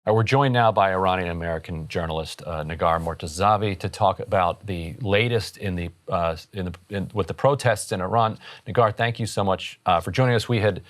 We're joined now by Iranian-American journalist Negar Mortazavi to talk about the latest with the protests in Iran. Negar, thank you so much for joining us. We had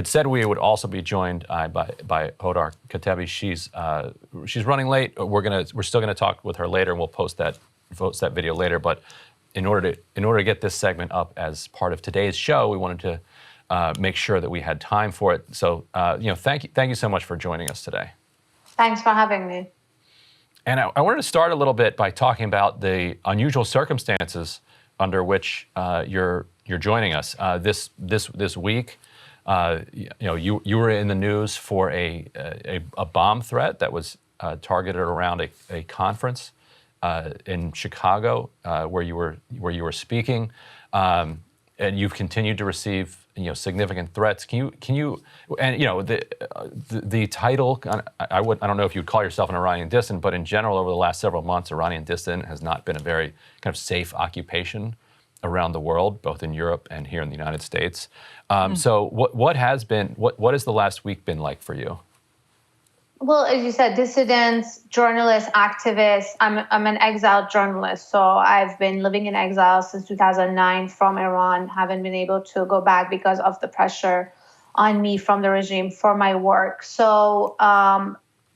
said we would also be joined by Hodar Katebi. She's running late. We're still gonna talk with her later, and we'll post that video later. But in order to get this segment up as part of today's show, we wanted to make sure that we had time for it. So thank you so much for joining us today. Thanks for having me. And I wanted to start a little bit by talking about the unusual circumstances under which you're joining us this week. You were in the news for a bomb threat that was targeted around a conference in Chicago where you were speaking, and you've continued to receive significant threats. Can you the title, I don't know if you'd call yourself an Iranian dissident, but in general over the last several months, Iranian dissident has not been a very kind of safe occupation around the world, both in Europe and here in the United States. So what has the last week been like for you? Well, as you said, dissidents, journalists, activists. I'm an exiled journalist, so I've been living in exile since 2009 from Iran. Haven't been able to go back because of the pressure on me from the regime for my work. So,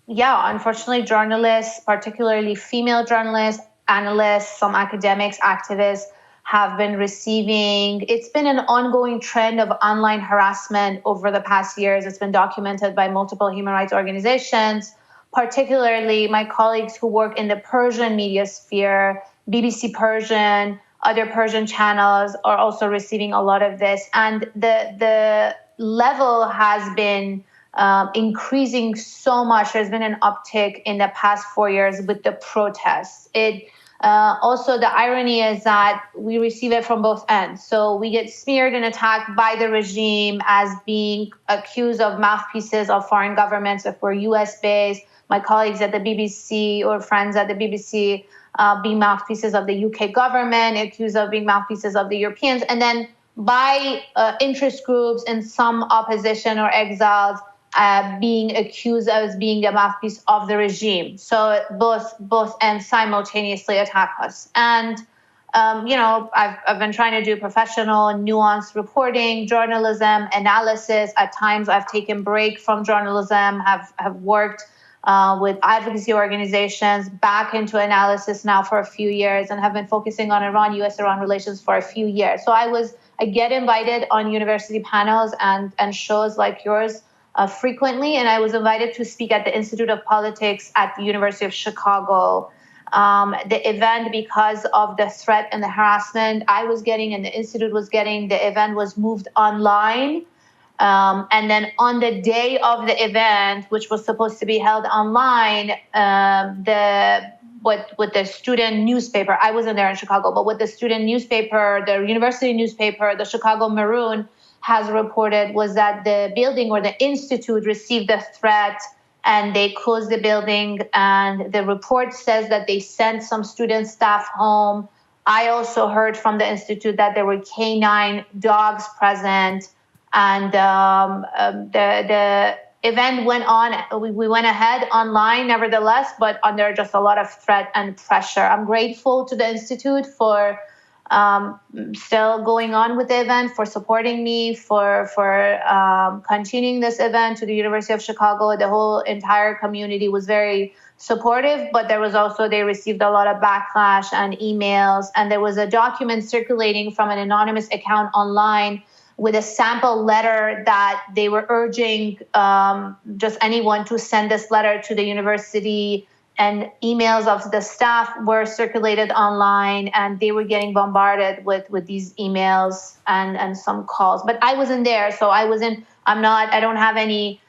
unfortunately, journalists, particularly female journalists, analysts, some academics, activists, have been receiving, it's been an ongoing trend of online harassment over the past years. It's been documented by multiple human rights organizations, particularly my colleagues who work in the Persian media sphere, BBC Persian, other Persian channels are also receiving a lot of this. And the level has been increasing so much. There's been an uptick in the past 4 years with the protests. Also, the irony is that we receive it from both ends. So we get smeared and attacked by the regime as being accused of mouthpieces of foreign governments if we're US-based. My colleagues at the BBC or friends at the BBC being mouthpieces of the UK government, accused of being mouthpieces of the Europeans. And then by interest groups and some opposition or exiles being accused as being the mouthpiece of the regime. So both ends simultaneously attack us. And, I've been trying to do professional, nuanced reporting, journalism, analysis. At times I've taken break from journalism, have worked with advocacy organizations back into analysis now for a few years, and have been focusing on US-Iran relations for a few years. So I get invited on university panels and shows like yours frequently, and I was invited to speak at the Institute of Politics at the University of Chicago. The event, because of the threat and the harassment I was getting and the Institute was getting, the event was moved online. And then on the day of the event, which was supposed to be held online, with the student newspaper, I wasn't there in Chicago, but with the student newspaper, the university newspaper, the Chicago Maroon, has reported was that the building or the institute received a threat and they closed the building. And the report says that they sent some student staff home. I also heard from the institute that there were canine dogs present. And the event went on. We went ahead online, nevertheless, but under just a lot of threat and pressure. I'm grateful to the institute for still going on with the event, for supporting me, for continuing this event. To the University of Chicago, the whole entire community was very supportive, but there was also, they received a lot of backlash and emails, and there was a document circulating from an anonymous account online with a sample letter that they were urging just anyone to send this letter to the university, and emails of the staff were circulated online, and they were getting bombarded with these emails and some calls. But I wasn't there, so I don't have any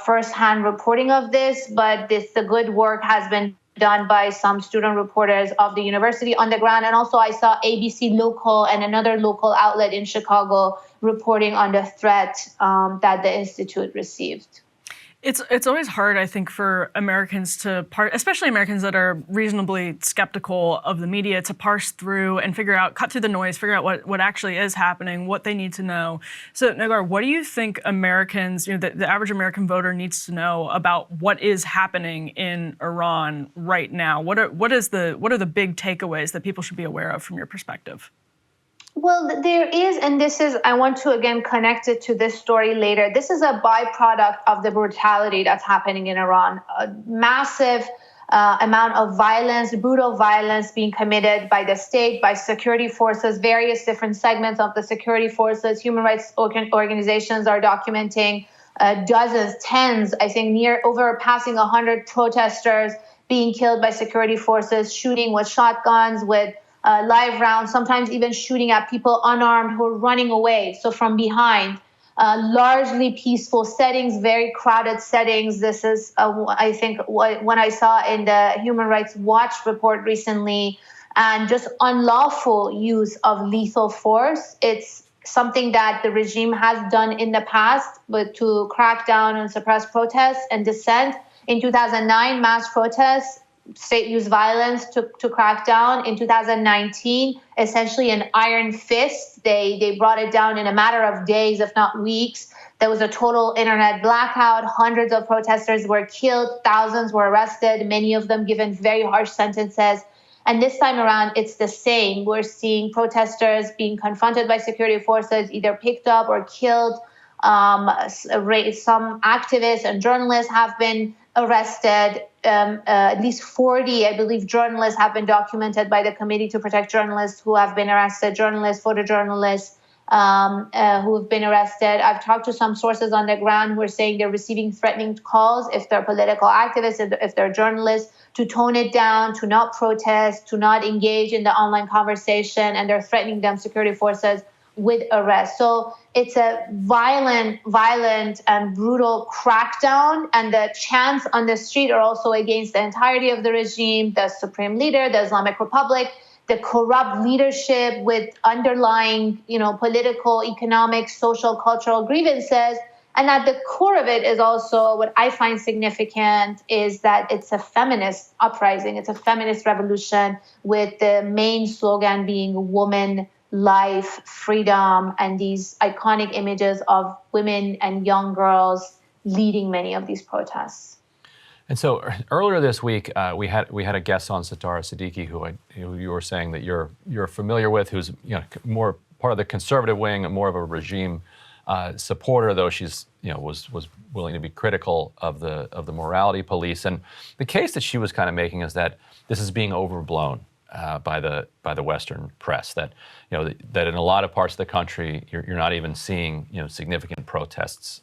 firsthand reporting of this, but the good work has been done by some student reporters of the university on the ground. And also I saw ABC Local and another local outlet in Chicago reporting on the threat that the institute received. It's always hard, I think, for Americans to especially Americans that are reasonably skeptical of the media, to parse through and cut through the noise, figure out what actually is happening, what they need to know. So, Negar, what do you think Americans, the average American voter needs to know about what is happening in Iran right now? What are the big takeaways that people should be aware of from your perspective? Well, there is, and I want to again connect it to this story later. This is a byproduct of the brutality that's happening in Iran. A massive amount of violence, brutal violence being committed by the state, by security forces, various different segments of the security forces. Human rights organizations are documenting dozens, tens, I think passing 100 protesters being killed by security forces, shooting with shotguns, with live rounds, sometimes even shooting at people unarmed who are running away. So from behind, largely peaceful settings, very crowded settings. This is, I think, when I saw in the Human Rights Watch report recently, and just unlawful use of lethal force. It's something that the regime has done in the past, but to crack down and suppress protests and dissent. In 2009, mass protests, state used violence to crack down. In 2019, essentially an iron fist. They brought it down in a matter of days, if not weeks. There was a total internet blackout. Hundreds of protesters were killed. Thousands were arrested, many of them given very harsh sentences. And this time around, it's the same. We're seeing protesters being confronted by security forces, either picked up or killed. Some activists and journalists have been arrested. At least 40, I believe, journalists have been documented by the Committee to Protect Journalists who have been arrested, journalists, photojournalists who have been arrested. I've talked to some sources on the ground who are saying they're receiving threatening calls if they're political activists, if they're journalists, to tone it down, to not protest, to not engage in the online conversation, and they're threatening them, security forces, with arrest. So it's a violent and brutal crackdown, and the chants on the street are also against the entirety of the regime, the supreme leader, the Islamic Republic, the corrupt leadership with underlying, political, economic, social, cultural grievances. And at the core of it is also what I find significant is that it's a feminist uprising. It's a feminist revolution with the main slogan being woman, life, freedom, and these iconic images of women and young girls leading many of these protests. And so earlier this week, we had a guest on, Satara Siddiqui, who you were saying that you're familiar with, who's more part of the conservative wing and more of a regime supporter, though she's was willing to be critical of the morality police. And the case that she was kind of making is that this is being overblown by the Western press. That that in a lot of parts of the country you're not even seeing significant protests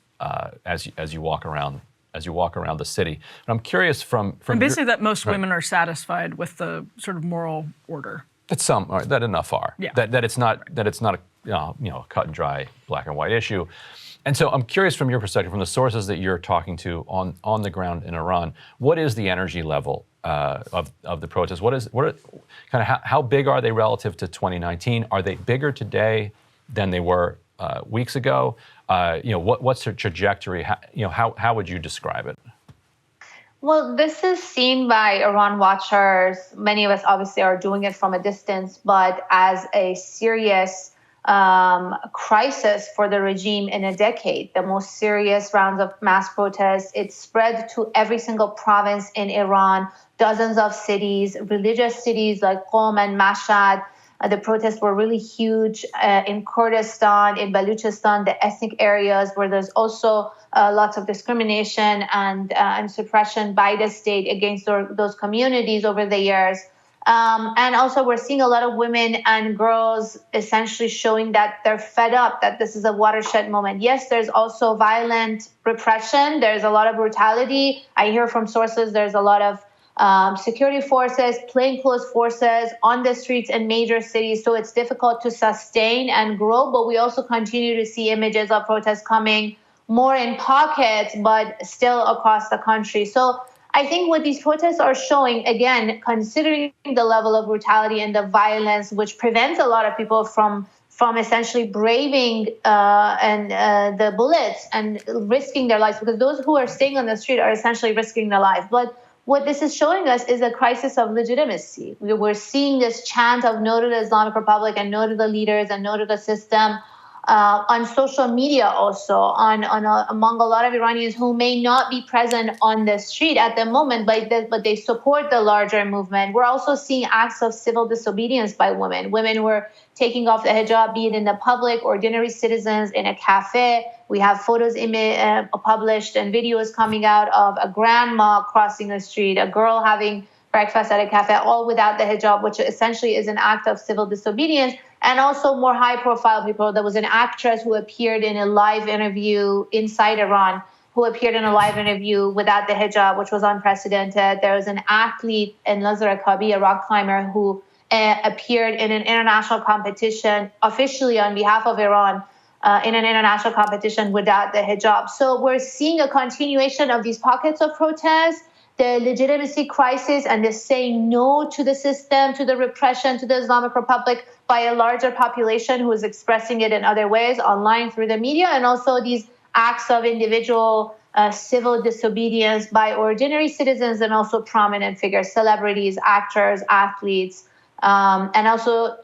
as you walk around the city. And I'm curious from and basically that most women are satisfied with the sort of moral order. That enough are. Yeah. That it's not a cut and dry black and white issue. And so I'm curious from your perspective, from the sources that you're talking to on the ground in Iran, what is the energy level of the protests? How big are they relative to 2019? Are they bigger today than they were weeks ago? What's their trajectory? How would you describe it? Well, this is seen by Iran watchers. Many of us obviously are doing it from a distance, but as a serious crisis for the regime in a decade, the most serious rounds of mass protests. It spread to every single province in Iran, dozens of cities, religious cities like Qom and Mashhad. The protests were really huge in Kurdistan, in Baluchistan, the ethnic areas where there's also lots of discrimination and suppression by the state against those communities over the years. And also we're seeing a lot of women and girls essentially showing that they're fed up, that this is a watershed moment. Yes, there's also violent repression. There's a lot of brutality. I hear from sources there's a lot of security forces, plainclothes forces on the streets in major cities. So it's difficult to sustain and grow. But we also continue to see images of protests coming more in pockets, but still across the country. So I think what these protests are showing, again, considering the level of brutality and the violence, which prevents a lot of people from from essentially braving the bullets and risking their lives, because those who are staying on the street are essentially risking their life. But what this is showing us is a crisis of legitimacy. We're seeing this chant of no to the Islamic Republic and no to the leaders and no to the system on social media, also among a lot of Iranians who may not be present on the street at the moment, but they support the larger movement. We're also seeing acts of civil disobedience by women. Women who are taking off the hijab, be it in the public, ordinary citizens in a cafe. We have photos published and videos coming out of a grandma crossing the street, a girl having breakfast at a cafe, all without the hijab, which essentially is an act of civil disobedience. And also more high-profile people. There was an actress who appeared in a live interview inside Iran, who appeared in a live interview without the hijab, which was unprecedented. There was an athlete in Nazar Akabi, a rock climber, who appeared in an international competition officially on behalf of Iran in an international competition without the hijab. So we're seeing a continuation of these pockets of protest, the legitimacy crisis, and the saying no to the system, to the repression, to the Islamic Republic by a larger population who is expressing it in other ways, online, through the media, and also these acts of individual civil disobedience by ordinary citizens and also prominent figures, celebrities, actors, athletes, and also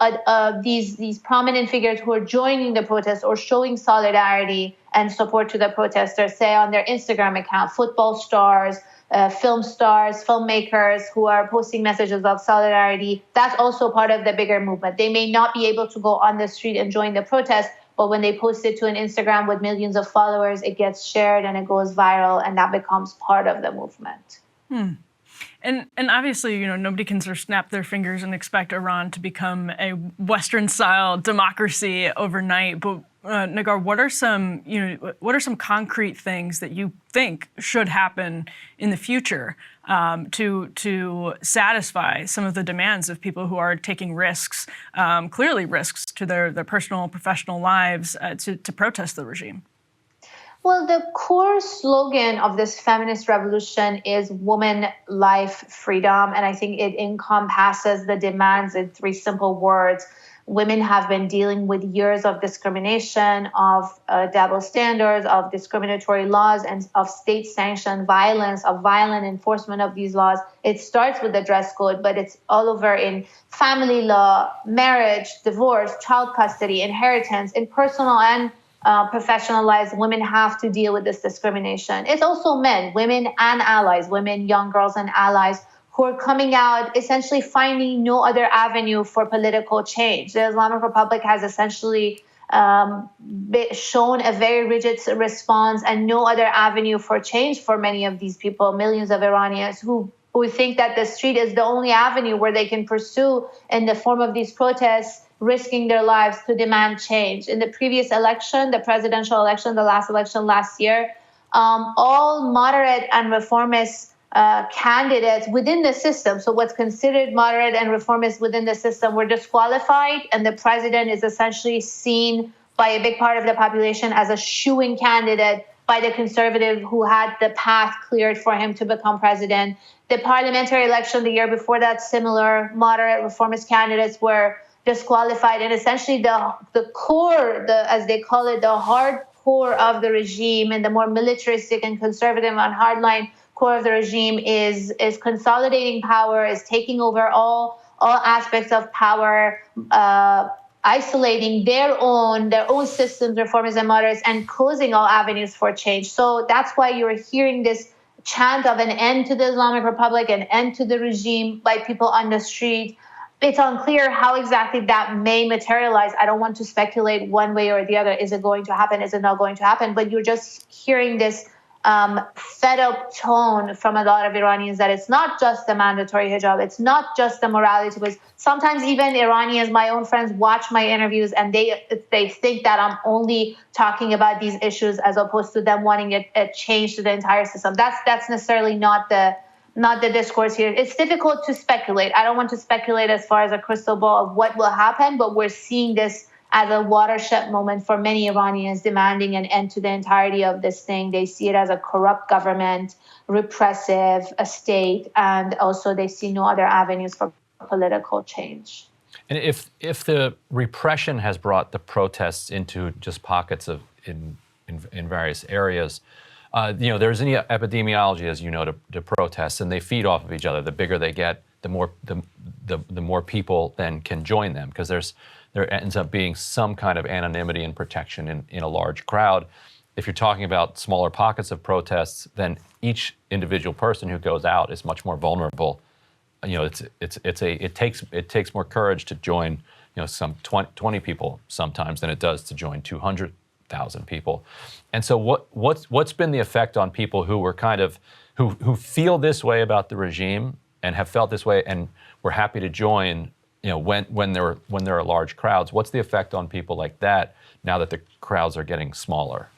these prominent figures who are joining the protest or showing solidarity and support to the protesters, say on their Instagram account, football stars, film stars, filmmakers who are posting messages of solidarity. That's also part of the bigger movement. They may not be able to go on the street and join the protest, but when they post it to an Instagram with millions of followers, it gets shared and it goes viral, and that becomes part of the movement. And obviously, nobody can sort of snap their fingers and expect Iran to become a Western-style democracy overnight. But Negar, what are some concrete things that you think should happen in the future to satisfy some of the demands of people who are taking risks, clearly risks to their personal, professional lives, to protest the regime? Well, the core slogan of this feminist revolution is woman, life, freedom. And I think it encompasses the demands in three simple words. Women have been dealing with years of discrimination, of double standards, of discriminatory laws, and of state-sanctioned violence, of violent enforcement of these laws. It starts with the dress code, but it's all over in family law, marriage, divorce, child custody, inheritance, in personal and professional lives. Women have to deal with this discrimination. It's also men, women and allies, women, young girls and allies who are coming out, essentially finding no other avenue for political change. The Islamic Republic has essentially shown a very rigid response and no other avenue for change for many of these people, millions of Iranians who think that the street is the only avenue where they can pursue in the form of these protests, risking their lives to demand change. In the previous election, the presidential election, the last election last year, all moderate and reformist candidates within the system, so what's considered moderate and reformist within the system, were disqualified, and the president is essentially seen by a big part of the population as a shoo-in candidate by the conservative who had the path cleared for him to become president. The parliamentary election the year before that, similar moderate reformist candidates were disqualified, and essentially the core, as they call it, the hard core of the regime and the more militaristic and conservative and hardline core of the regime is consolidating power, is taking over all aspects of power, isolating their own systems, reformers and moderates, and closing all avenues for change. So that's why you're hearing this chant of an end to the Islamic Republic, an end to the regime by people on the street. It's unclear how exactly that may materialize. I don't want to speculate one way or the other. Is it going to happen? Is it not going to happen? But you're just hearing this fed up tone from a lot of Iranians that it's not just the mandatory hijab. It's not just the morality. Because sometimes even Iranians, my own friends, watch my interviews and they think that I'm only talking about these issues as opposed to them wanting a change to the entire system. That's necessarily not the discourse here. It's difficult to speculate. I don't want to speculate as far as a crystal ball of what will happen, but we're seeing this as a watershed moment for many Iranians demanding an end to the entirety of this thing. They see it as a corrupt government, repressive, a state, and also they see no other avenues for political change. And if the repression has brought the protests into just pockets of in various areas, there's any epidemiology, as you know, to protests, and they feed off of each other. The bigger they get, the more people then can join them, because there ends up being some kind of anonymity and protection in a large crowd. If you're talking about smaller pockets of protests, then each individual person who goes out is much more vulnerable. It takes more courage to join, some 20 people sometimes than it does to join 200,000 people. And so what's been the effect on people who were who feel this way about the regime and have felt this way and were happy to join, when there are large crowds? What's the effect on people like that now that the crowds are getting smaller?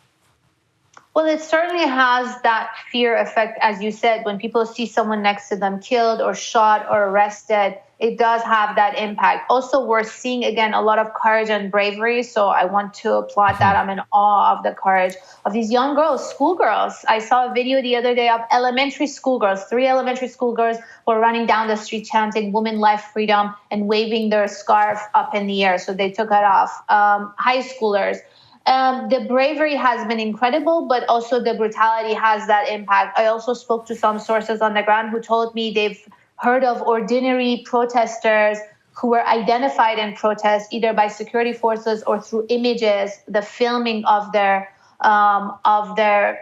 Well, it certainly has that fear effect, as you said. When people see someone next to them killed or shot or arrested, it does have that impact. Also, we're seeing, again, a lot of courage and bravery. So I want to applaud that. I'm in awe of the courage of these young girls, schoolgirls. I saw a video the other day of elementary schoolgirls. 3 elementary schoolgirls were running down the street chanting "Women, Life, Freedom" and waving their scarf up in the air. So they took it off. High schoolers. The bravery has been incredible, but also the brutality has that impact. I also spoke to some sources on the ground who told me they've heard of ordinary protesters who were identified in protests either by security forces or through images, the filming of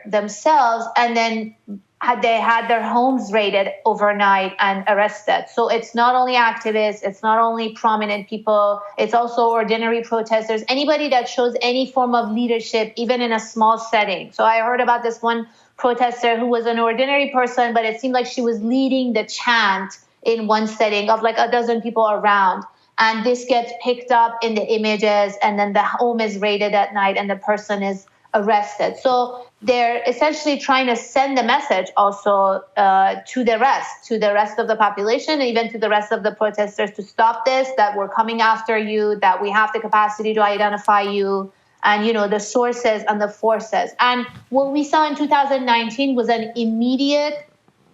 themselves, and then they had their homes raided overnight and arrested. So it's not only activists, it's not only prominent people, it's also ordinary protesters, anybody that shows any form of leadership, even in a small setting. So I heard about this one protester who was an ordinary person, but it seemed like she was leading the chant in one setting of like a dozen people around. And this gets picked up in the images, and then the home is raided at night and the person is arrested. So they're essentially trying to send a message also to the rest of the population, and even to the rest of the protesters, to stop this, that we're coming after you, that we have the capacity to identify you, and the sources and the forces. And what we saw in 2019 was an immediate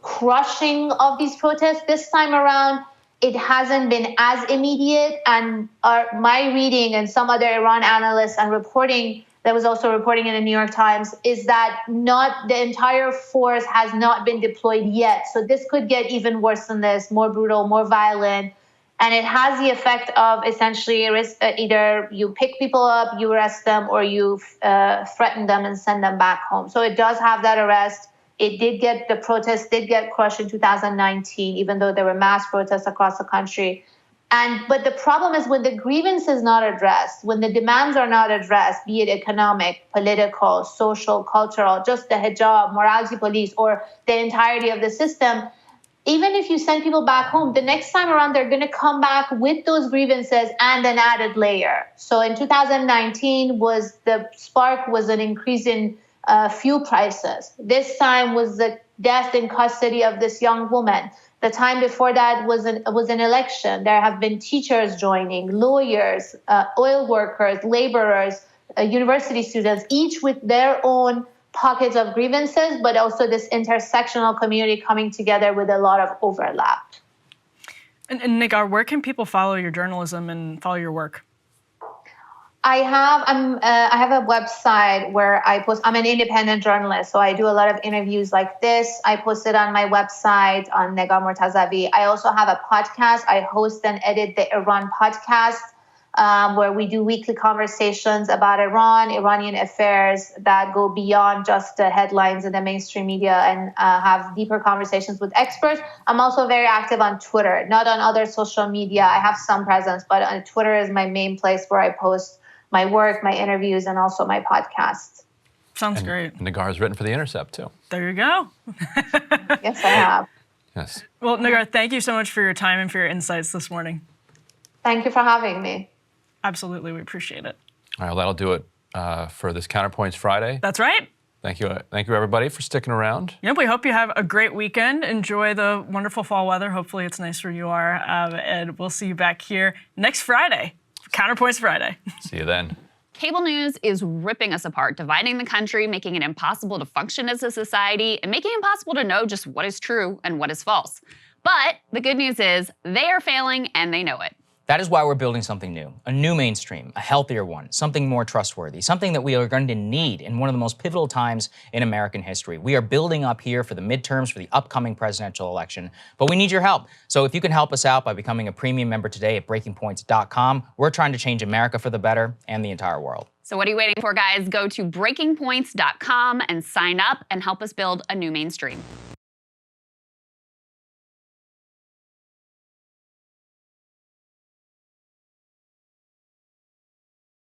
crushing of these protests. This time around, it hasn't been as immediate. And my reading and some other Iran analysts and reporting that was also reporting in the New York Times is that not the entire force has not been deployed yet. So this could get even worse than this, more brutal, more violent. And it has the effect of essentially either you pick people up, you arrest them, or you threaten them and send them back home. So it does have that arrest. The protests did get crushed in 2019, even though there were mass protests across the country. But the problem is when the grievance is not addressed, when the demands are not addressed, be it economic, political, social, cultural, just the hijab, morality police, or the entirety of the system, even if you send people back home, the next time around, they're going to come back with those grievances and an added layer. So in 2019, the spark was an increase in fuel prices. This time was the death in custody of this young woman. The time before that was an election. There have been teachers joining, lawyers, oil workers, laborers, university students, each with their own pockets of grievances, but also this intersectional community coming together with a lot of overlap. And Negar, where can people follow your journalism and follow your work? I have a website where I post. I'm an independent journalist, so I do a lot of interviews like this. I post it on my website on Negar Mortazavi. I also have a podcast. I host and edit the Iran podcast, where we do weekly conversations about Iran, Iranian affairs that go beyond just the headlines in the mainstream media and have deeper conversations with experts. I'm also very active on Twitter, not on other social media. I have some presence, but on Twitter is my main place where I post my work, my interviews, and also my podcasts. Sounds great. Negar's written for The Intercept, too. There you go. Yes, I have. Yes. Well, Negar, thank you so much for your time and for your insights this morning. Thank you for having me. Absolutely, we appreciate it. All right, well, that'll do it for this Counterpoints Friday. That's right. Thank you, everybody, for sticking around. Yep, we hope you have a great weekend. Enjoy the wonderful fall weather. Hopefully it's nice where you are. And we'll see you back here next Friday. Counterpoints Friday. See you then. Cable news is ripping us apart, dividing the country, making it impossible to function as a society, and making it impossible to know just what is true and what is false. But the good news is they are failing and they know it. That is why we're building something new, a new mainstream, a healthier one, something more trustworthy, something that we are going to need in one of the most pivotal times in American history. We are building up here for the midterms, for the upcoming presidential election, but we need your help. So if you can help us out by becoming a premium member today at breakingpoints.com, we're trying to change America for the better and the entire world. So what are you waiting for, guys? Go to breakingpoints.com and sign up and help us build a new mainstream.